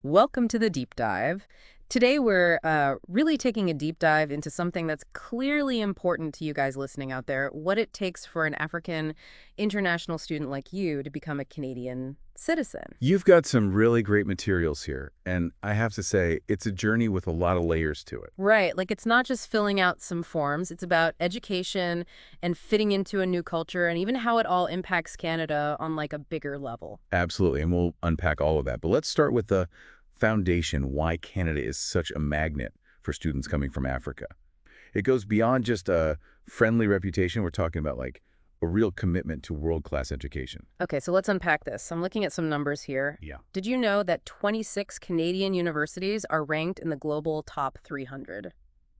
Welcome to the deep dive. Today, we're really taking a deep dive into something that's clearly important to you guys listening out there, what it takes for an African international student like you to become a Canadian citizen. You've got some really great materials here, and I have to say, it's a journey with a lot of layers to it. Right, like it's not just filling out some forms, it's about education and fitting into a new culture and even how it all impacts Canada on like a bigger level. Absolutely, and we'll unpack all of that. But let's start with the foundation, why Canada is such a magnet for students coming from Africa. It goes beyond just a friendly reputation. We're talking about like a real commitment to world-class education. Okay, so let's unpack this. I'm looking at some numbers here. Yeah. Did you know that 26 Canadian universities are ranked in the global top 300?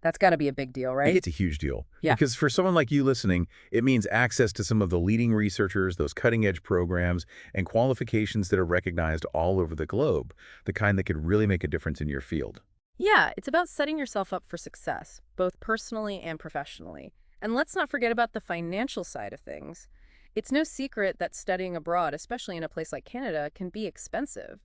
That's got to be a big deal, right? It's a huge deal. Yeah. Because for someone like you listening, it means access to some of the leading researchers, those cutting-edge programs, and qualifications that are recognized all over the globe, the kind that could really make a difference in your field. Yeah, it's about setting yourself up for success, both personally and professionally. And let's not forget about the financial side of things. It's no secret that studying abroad, especially in a place like Canada, can be expensive.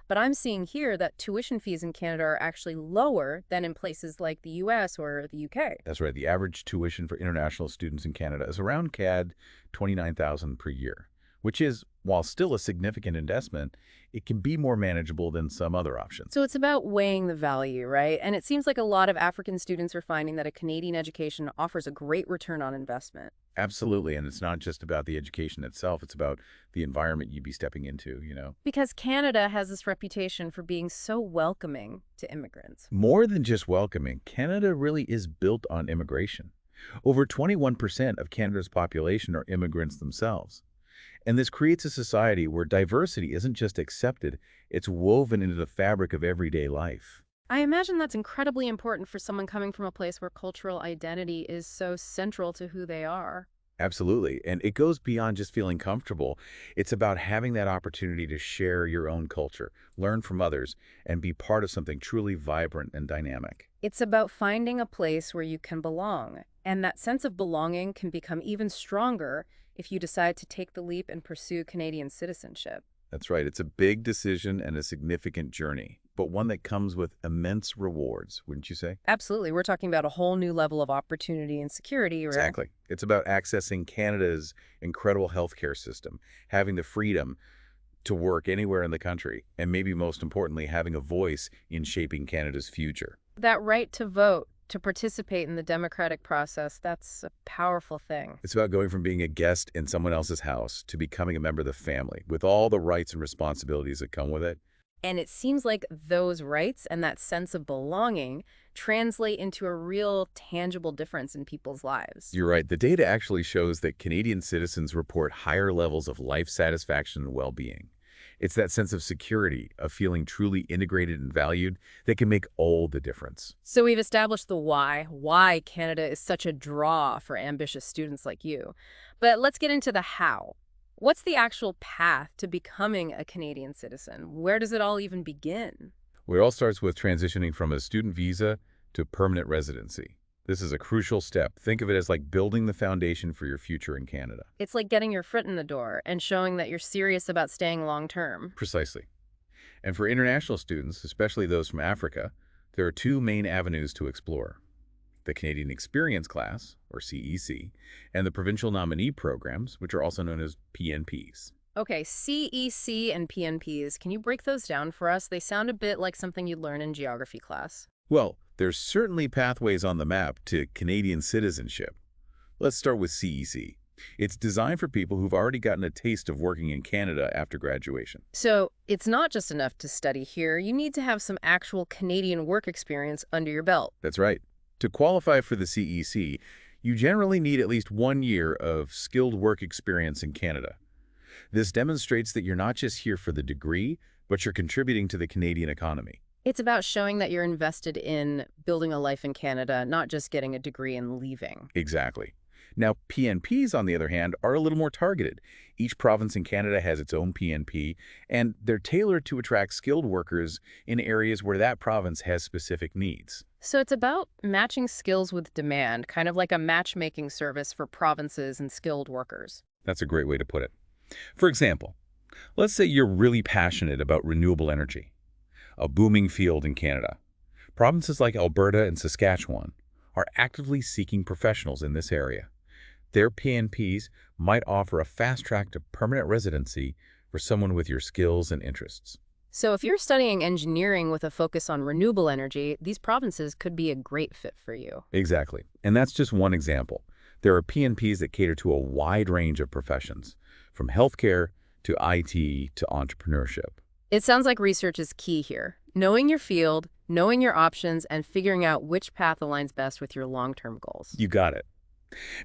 But I'm seeing here that tuition fees in Canada are actually lower than in places like the US or the UK. That's right. The average tuition for international students in Canada is around CAD 29,000 per year, which is, while still a significant investment, it can be more manageable than some other options. So it's about weighing the value, right? And it seems like a lot of African students are finding that a Canadian education offers a great return on investment. Absolutely. And it's not just about the education itself. It's about the environment you'd be stepping into. Because Canada has this reputation for being so welcoming to immigrants. More than just welcoming, Canada really is built on immigration. Over 21% of Canada's population are immigrants themselves. And this creates a society where diversity isn't just accepted, it's woven into the fabric of everyday life. I imagine that's incredibly important for someone coming from a place where cultural identity is so central to who they are. Absolutely. And it goes beyond just feeling comfortable. It's about having that opportunity to share your own culture, learn from others, and be part of something truly vibrant and dynamic. It's about finding a place where you can belong. And that sense of belonging can become even stronger if you decide to take the leap and pursue Canadian citizenship. That's right. It's a big decision and a significant journey, but one that comes with immense rewards, wouldn't you say? Absolutely. We're talking about a whole new level of opportunity and security, right? Exactly. It's about accessing Canada's incredible healthcare system, having the freedom to work anywhere in the country, and maybe most importantly, having a voice in shaping Canada's future. That right to vote, to participate in the democratic process, that's a powerful thing. It's about going from being a guest in someone else's house to becoming a member of the family, with all the rights and responsibilities that come with it. And it seems like those rights and that sense of belonging translate into a real tangible difference in people's lives. You're right. The data actually shows that Canadian citizens report higher levels of life satisfaction and well-being. It's that sense of security, of feeling truly integrated and valued, that can make all the difference. So we've established the why Canada is such a draw for ambitious students like you. But let's get into the how. What's the actual path to becoming a Canadian citizen? Where does it all even begin? Well, it all starts with transitioning from a student visa to permanent residency. This is a crucial step. Think of it as like building the foundation for your future in Canada. It's like getting your foot in the door and showing that you're serious about staying long term. Precisely. And for international students, especially those from Africa, there are two main avenues to explore: the Canadian Experience Class, or CEC, and the Provincial Nominee Programs, which are also known as PNPs. Okay, CEC and PNPs, can you break those down for us? They sound a bit like something you'd learn in geography class. Well, there's certainly pathways on the map to Canadian citizenship. Let's start with CEC. It's designed for people who've already gotten a taste of working in Canada after graduation. So it's not just enough to study here. You need to have some actual Canadian work experience under your belt. That's right. To qualify for the CEC, you generally need at least 1 year of skilled work experience in Canada. This demonstrates that you're not just here for the degree, but you're contributing to the Canadian economy. It's about showing that you're invested in building a life in Canada, not just getting a degree and leaving. Exactly. Now, PNPs, on the other hand, are a little more targeted. Each province in Canada has its own PNP, and they're tailored to attract skilled workers in areas where that province has specific needs. So it's about matching skills with demand, kind of like a matchmaking service for provinces and skilled workers. That's a great way to put it. For example, let's say you're really passionate about renewable energy. a booming field in Canada. Provinces like Alberta and Saskatchewan are actively seeking professionals in this area. Their PNPs might offer a fast track to permanent residency for someone with your skills and interests. So if you're studying engineering with a focus on renewable energy, these provinces could be a great fit for you. Exactly. And that's just one example. There are PNPs that cater to a wide range of professions, from healthcare to IT to entrepreneurship. It sounds like research is key here. Knowing your field, knowing your options, and figuring out which path aligns best with your long-term goals. You got it.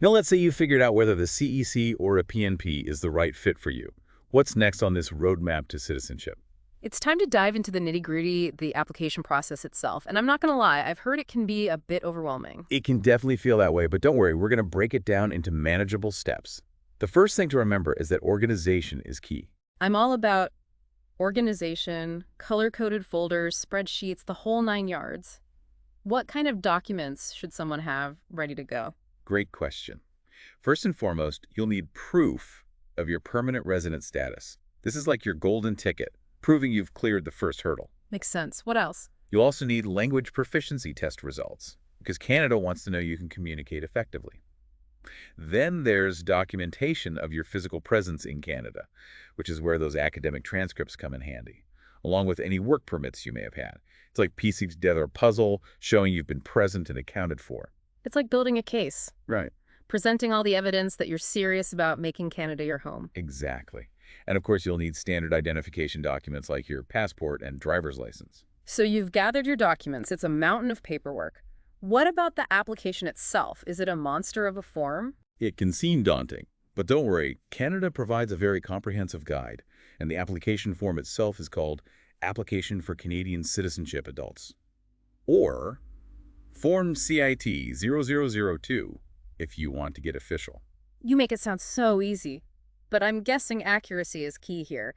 Now let's say you figured out whether the CEC or a PNP is the right fit for you. What's next on this roadmap to citizenship? It's time to dive into the nitty-gritty, the application process itself. And I'm not going to lie, I've heard it can be a bit overwhelming. It can definitely feel that way, but don't worry, we're going to break it down into manageable steps. The first thing to remember is that organization is key. I'm all about organization, color-coded folders, spreadsheets, the whole 9 yards. What kind of documents should someone have ready to go? Great question. First and foremost, you'll need proof of your permanent resident status. This is like your golden ticket, proving you've cleared the first hurdle. Makes sense. What else? You'll also need language proficiency test results, because Canada wants to know you can communicate effectively. Then there's documentation of your physical presence in Canada, which is where those academic transcripts come in handy, along with any work permits you may have had. It's like piecing together a puzzle, showing you've been present and accounted for. It's like building a case, Right. presenting all the evidence that you're serious about making Canada your home. Exactly. And of course, you'll need standard identification documents like your passport and driver's license. So you've gathered your documents. It's a mountain of paperwork. What about the application itself? Is it a monster of a form? It can seem daunting, but don't worry, Canada provides a very comprehensive guide, and the application form itself is called Application for Canadian Citizenship Adults, or Form CIT 0002 if you want to get official. You make it sound so easy. But I'm guessing accuracy is key here.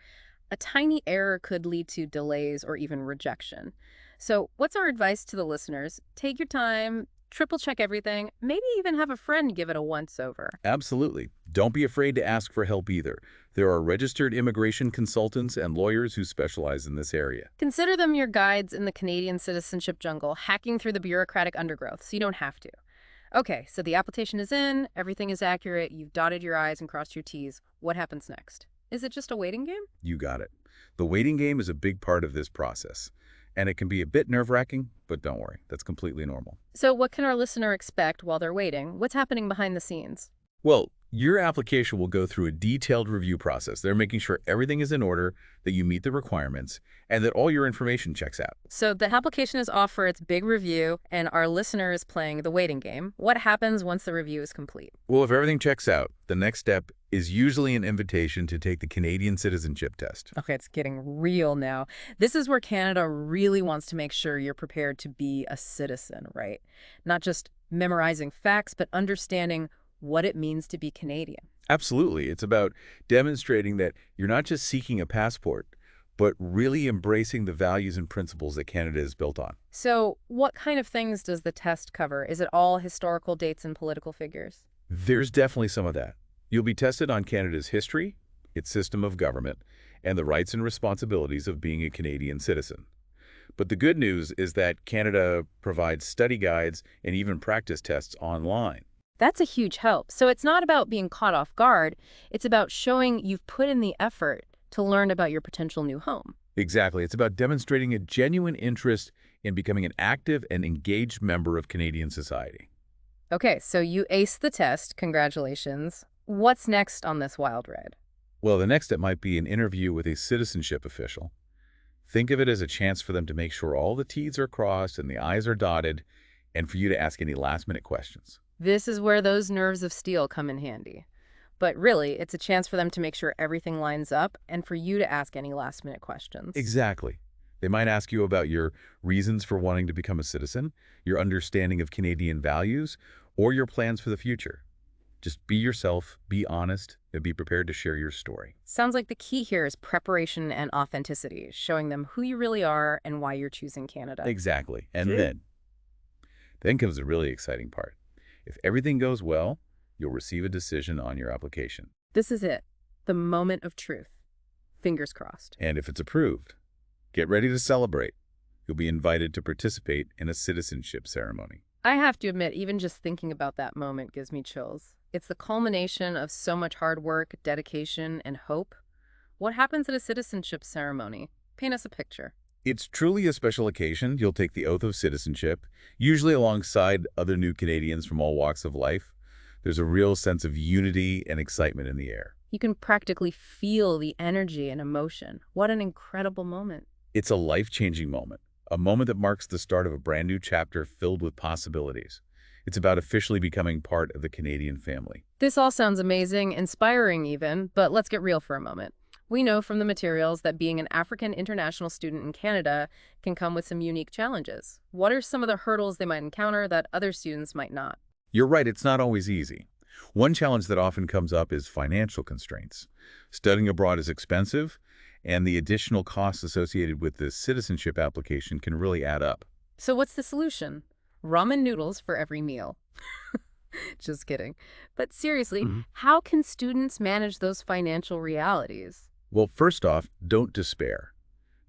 A tiny error could lead to delays or even rejection. So what's our advice to the listeners? Take your time, triple check everything, maybe even have a friend give it a once-over. Absolutely. Don't be afraid to ask for help either. There are registered immigration consultants and lawyers who specialize in this area. Consider them your guides in the Canadian citizenship jungle, hacking through the bureaucratic undergrowth, so you don't have to. Okay, so the application is in, everything is accurate, you've dotted your I's and crossed your T's. What happens next? Is it just a waiting game? You got it. The waiting game is a big part of this process, and it can be a bit nerve-wracking, but don't worry, that's completely normal. So what can our listener expect while they're waiting? What's happening behind the scenes? Well, your application will go through a detailed review process. They're making sure everything is in order, that you meet the requirements, and that all your information checks out. So the application is off for its big review, and our listener is playing the waiting game. What happens once the review is complete? Well, if everything checks out, the next step is usually an invitation to take the Canadian citizenship test. Okay, it's getting real now. This is where Canada really wants to make sure you're prepared to be a citizen, right? Not just memorizing facts, but understanding what it means to be Canadian. Absolutely. It's about demonstrating that you're not just seeking a passport, but really embracing the values and principles that Canada is built on. So what kind of things does the test cover? Is it all historical dates and political figures? There's definitely some of that. You'll be tested on Canada's history, its system of government, and the rights and responsibilities of being a Canadian citizen. But the good news is that Canada provides study guides and even practice tests online. That's a huge help. So it's not about being caught off guard. It's about showing you've put in the effort to learn about your potential new home. Exactly. It's about demonstrating a genuine interest in becoming an active and engaged member of Canadian society. Okay, so you aced the test. Congratulations. What's next on this wild ride? Well, the next step might be an interview with a citizenship official. Think of it as a chance for them to make sure all the T's are crossed and the I's are dotted, and for you to ask any last-minute questions. This is where those nerves of steel come in handy. But really, it's a chance for them to make sure everything lines up and for you to ask any last-minute questions. Exactly. They might ask you about your reasons for wanting to become a citizen, your understanding of Canadian values, or your plans for the future. Just be yourself, be honest, and be prepared to share your story. Sounds like the key here is preparation and authenticity, showing them who you really are and why you're choosing Canada. Exactly. And then comes the really exciting part. If everything goes well, you'll receive a decision on your application. This is it, the moment of truth. Fingers crossed. And if it's approved, get ready to celebrate. You'll be invited to participate in a citizenship ceremony. I have to admit, even just thinking about that moment gives me chills. It's the culmination of so much hard work, dedication, and hope. What happens at a citizenship ceremony? Paint us a picture. It's truly a special occasion. You'll take the oath of citizenship, usually alongside other new Canadians from all walks of life. There's a real sense of unity and excitement in the air. You can practically feel the energy and emotion. What an incredible moment. It's a life-changing moment, a moment that marks the start of a brand new chapter filled with possibilities. It's about officially becoming part of the Canadian family. This all sounds amazing, inspiring even, but let's get real for a moment. We know from the materials that being an African international student in Canada can come with some unique challenges. What are some of the hurdles they might encounter that other students might not? You're right, it's not always easy. One challenge that often comes up is financial constraints. Studying abroad is expensive, and the additional costs associated with the citizenship application can really add up. So what's the solution? Ramen noodles for every meal. Just kidding. But seriously, how can students manage those financial realities? Well, first off, don't despair.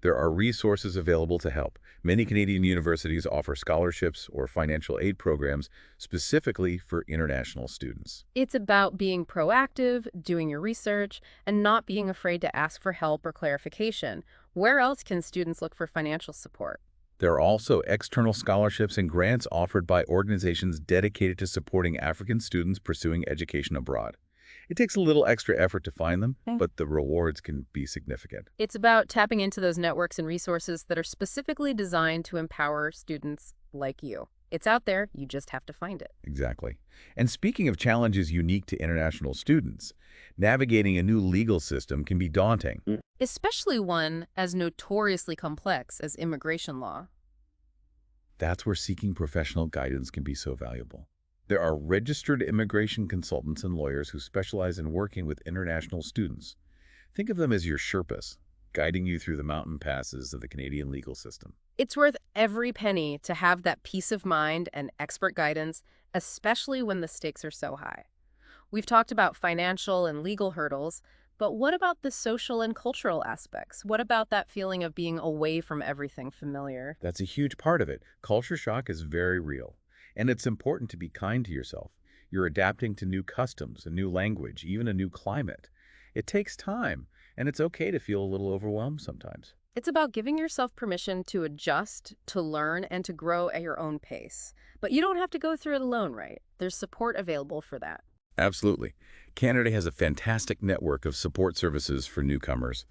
There are resources available to help. Many Canadian universities offer scholarships or financial aid programs specifically for international students. It's about being proactive, doing your research, and not being afraid to ask for help or clarification. Where else can students look for financial support? There are also external scholarships and grants offered by organizations dedicated to supporting African students pursuing education abroad. It takes a little extra effort to find them, but the rewards can be significant. It's about tapping into those networks and resources that are specifically designed to empower students like you. It's out there, you just have to find it. Exactly. And speaking of challenges unique to international students, navigating a new legal system can be daunting. Especially one as notoriously complex as immigration law. That's where seeking professional guidance can be so valuable. There are registered immigration consultants and lawyers who specialize in working with international students. Think of them as your Sherpas, guiding you through the mountain passes of the Canadian legal system. It's worth every penny to have that peace of mind and expert guidance, especially when the stakes are so high. We've talked about financial and legal hurdles, but what about the social and cultural aspects? What about that feeling of being away from everything familiar? That's a huge part of it. Culture shock is very real, and it's important to be kind to yourself. You're adapting to new customs, a new language, even a new climate. It takes time, and it's okay to feel a little overwhelmed sometimes. It's about giving yourself permission to adjust, to learn, and to grow at your own pace. But you don't have to go through it alone, right? There's support available for that. Absolutely. Canada has a fantastic network of support services for newcomers.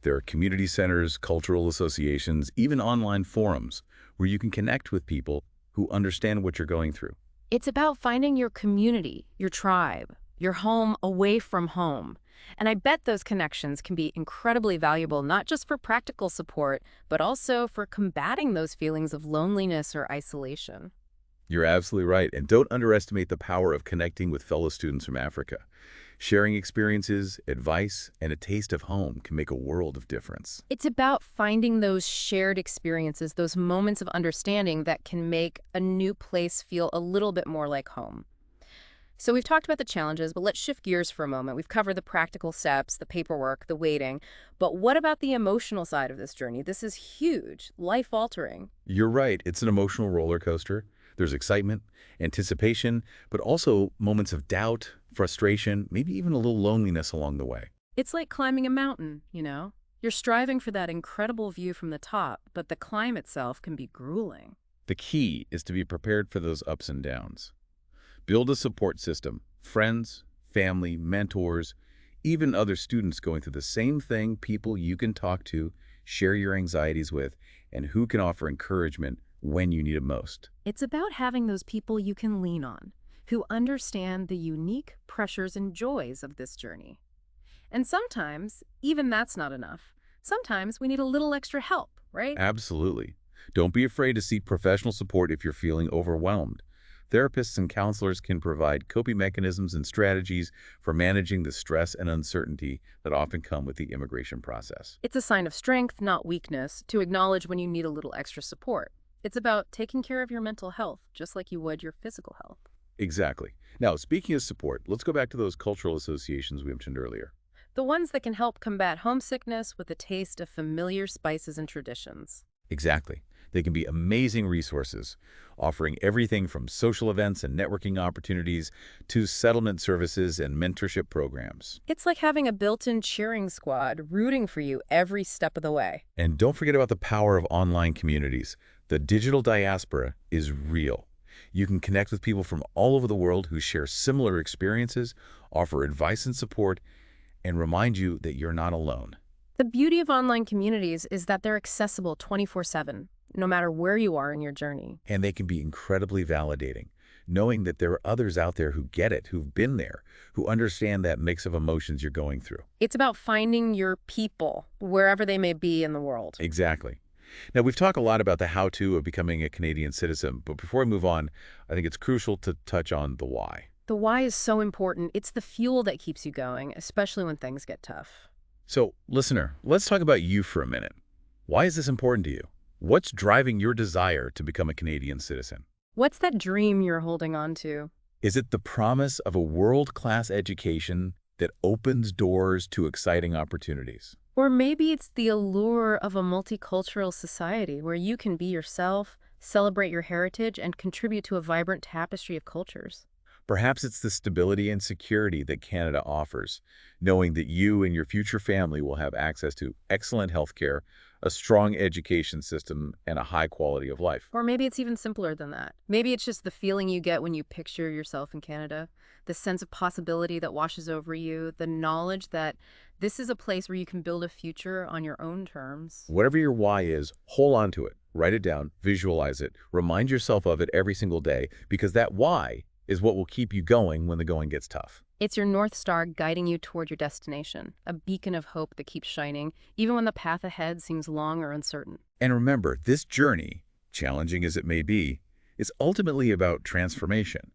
There are community centers, cultural associations, even online forums where you can connect with people who understand what you're going through. It's about finding your community, your tribe, your home away from home. And I bet those connections can be incredibly valuable, not just for practical support, but also for combating those feelings of loneliness or isolation. You're absolutely right, and don't underestimate the power of connecting with fellow students from Africa. Sharing experiences, advice, and a taste of home can make a world of difference. It's about finding those shared experiences, those moments of understanding that can make a new place feel a little bit more like home. So we've talked about the challenges, but let's shift gears for a moment. We've covered the practical steps, the paperwork, the waiting. But what about the emotional side of this journey? This is huge, life-altering. You're right, it's an emotional roller coaster. There's excitement, anticipation, but also moments of doubt, frustration, maybe even a little loneliness along the way. It's like climbing a mountain, you know? You're striving for that incredible view from the top, but the climb itself can be grueling. The key is to be prepared for those ups and downs. Build a support system, friends, family, mentors, even other students going through the same thing, people you can talk to, share your anxieties with, and who can offer encouragement when you need it most. It's about having those people you can lean on, who understand the unique pressures and joys of this journey. And sometimes, even that's not enough. Sometimes we need a little extra help, right? Absolutely. Don't be afraid to seek professional support if you're feeling overwhelmed. Therapists and counselors can provide coping mechanisms and strategies for managing the stress and uncertainty that often come with the immigration process. It's a sign of strength, not weakness, to acknowledge when you need a little extra support. It's about taking care of your mental health, just like you would your physical health. Exactly. Now, speaking of support, let's go back to those cultural associations we mentioned earlier. The ones that can help combat homesickness with a taste of familiar spices and traditions. Exactly. They can be amazing resources, offering everything from social events and networking opportunities to settlement services and mentorship programs. It's like having a built-in cheering squad rooting for you every step of the way. And don't forget about the power of online communities. The digital diaspora is real. You can connect with people from all over the world who share similar experiences, offer advice and support, and remind you that you're not alone. The beauty of online communities is that they're accessible 24/7, no matter where you are in your journey. And they can be incredibly validating, knowing that there are others out there who get it, who've been there, who understand that mix of emotions you're going through. It's about finding your people, wherever they may be in the world. Exactly. Now, we've talked a lot about the how-to of becoming a Canadian citizen, but before we move on, I think it's crucial to touch on the why. The why is so important. It's the fuel that keeps you going, especially when things get tough. So, listener, let's talk about you for a minute. Why is this important to you? What's driving your desire to become a Canadian citizen? What's that dream you're holding on to? Is it the promise of a world-class education that opens doors to exciting opportunities? Or maybe it's the allure of a multicultural society where you can be yourself, celebrate your heritage, and contribute to a vibrant tapestry of cultures. Perhaps it's the stability and security that Canada offers, knowing that you and your future family will have access to excellent healthcare, a strong education system, and a high quality of life. Or maybe it's even simpler than that. Maybe it's just the feeling you get when you picture yourself in Canada, the sense of possibility that washes over you, the knowledge that this is a place where you can build a future on your own terms. Whatever your why is, hold on to it, write it down, visualize it, remind yourself of it every single day, because that why is what will keep you going when the going gets tough. It's your North Star guiding you toward your destination, a beacon of hope that keeps shining, even when the path ahead seems long or uncertain. And remember, this journey, challenging as it may be, is ultimately about transformation.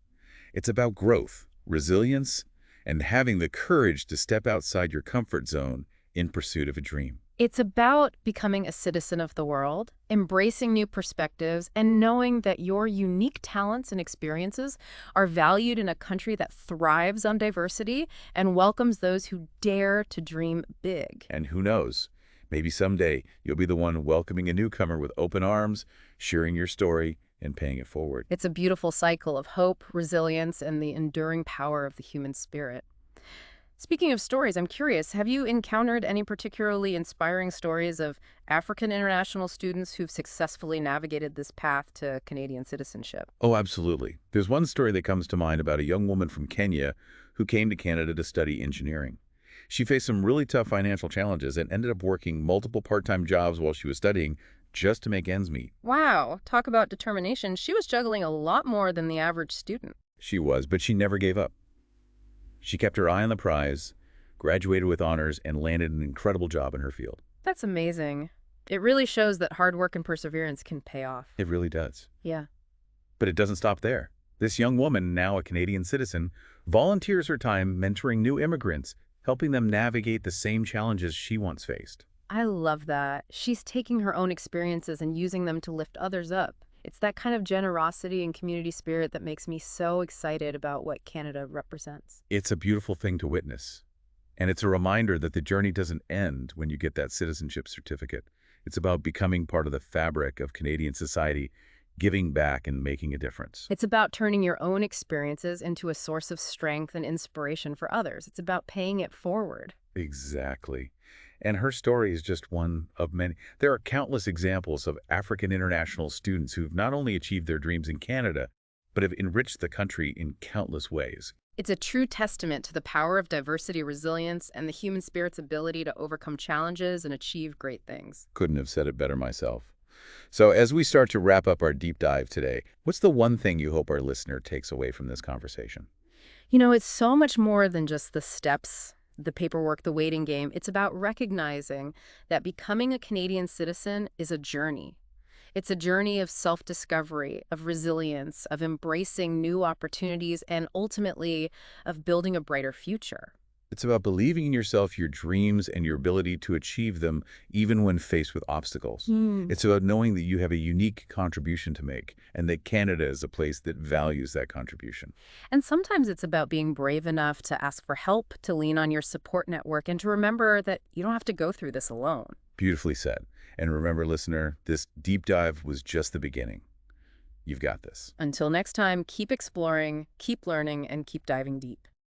It's about growth, resilience, and having the courage to step outside your comfort zone in pursuit of a dream. It's about becoming a citizen of the world, embracing new perspectives, and knowing that your unique talents and experiences are valued in a country that thrives on diversity and welcomes those who dare to dream big. And who knows, maybe someday you'll be the one welcoming a newcomer with open arms, sharing your story, and paying it forward. It's a beautiful cycle of hope, resilience, and the enduring power of the human spirit. Speaking of stories, I'm curious, have you encountered any particularly inspiring stories of African international students who've successfully navigated this path to Canadian citizenship? Oh, absolutely. There's one story that comes to mind about a young woman from Kenya who came to Canada to study engineering. She faced some really tough financial challenges and ended up working multiple part-time jobs while she was studying just to make ends meet. Wow, talk about determination. She was juggling a lot more than the average student. She was, but she never gave up. She kept her eye on the prize, graduated with honors, and landed an incredible job in her field. That's amazing. It really shows that hard work and perseverance can pay off. It really does. Yeah. But it doesn't stop there. This young woman, now a Canadian citizen, volunteers her time mentoring new immigrants, helping them navigate the same challenges she once faced. I love that. She's taking her own experiences and using them to lift others up. It's that kind of generosity and community spirit that makes me so excited about what Canada represents. It's a beautiful thing to witness. And it's a reminder that the journey doesn't end when you get that citizenship certificate. It's about becoming part of the fabric of Canadian society, giving back and making a difference. It's about turning your own experiences into a source of strength and inspiration for others. It's about paying it forward. Exactly. And her story is just one of many. There are countless examples of African international students who've not only achieved their dreams in Canada, but have enriched the country in countless ways. It's a true testament to the power of diversity, resilience, and the human spirit's ability to overcome challenges and achieve great things. Couldn't have said it better myself. So as we start to wrap up our deep dive today, what's the one thing you hope our listener takes away from this conversation? You know, it's so much more than just the steps, the paperwork, the waiting game. It's about recognizing that becoming a Canadian citizen is a journey. It's a journey of self-discovery, of resilience, of embracing new opportunities, and ultimately of building a brighter future. It's about believing in yourself, your dreams, and your ability to achieve them even when faced with obstacles. It's about knowing that you have a unique contribution to make and that Canada is a place that values that contribution. And sometimes it's about being brave enough to ask for help, to lean on your support network, and to remember that you don't have to go through this alone. Beautifully said. And remember, listener, this deep dive was just the beginning. You've got this. Until next time, keep exploring, keep learning, and keep diving deep.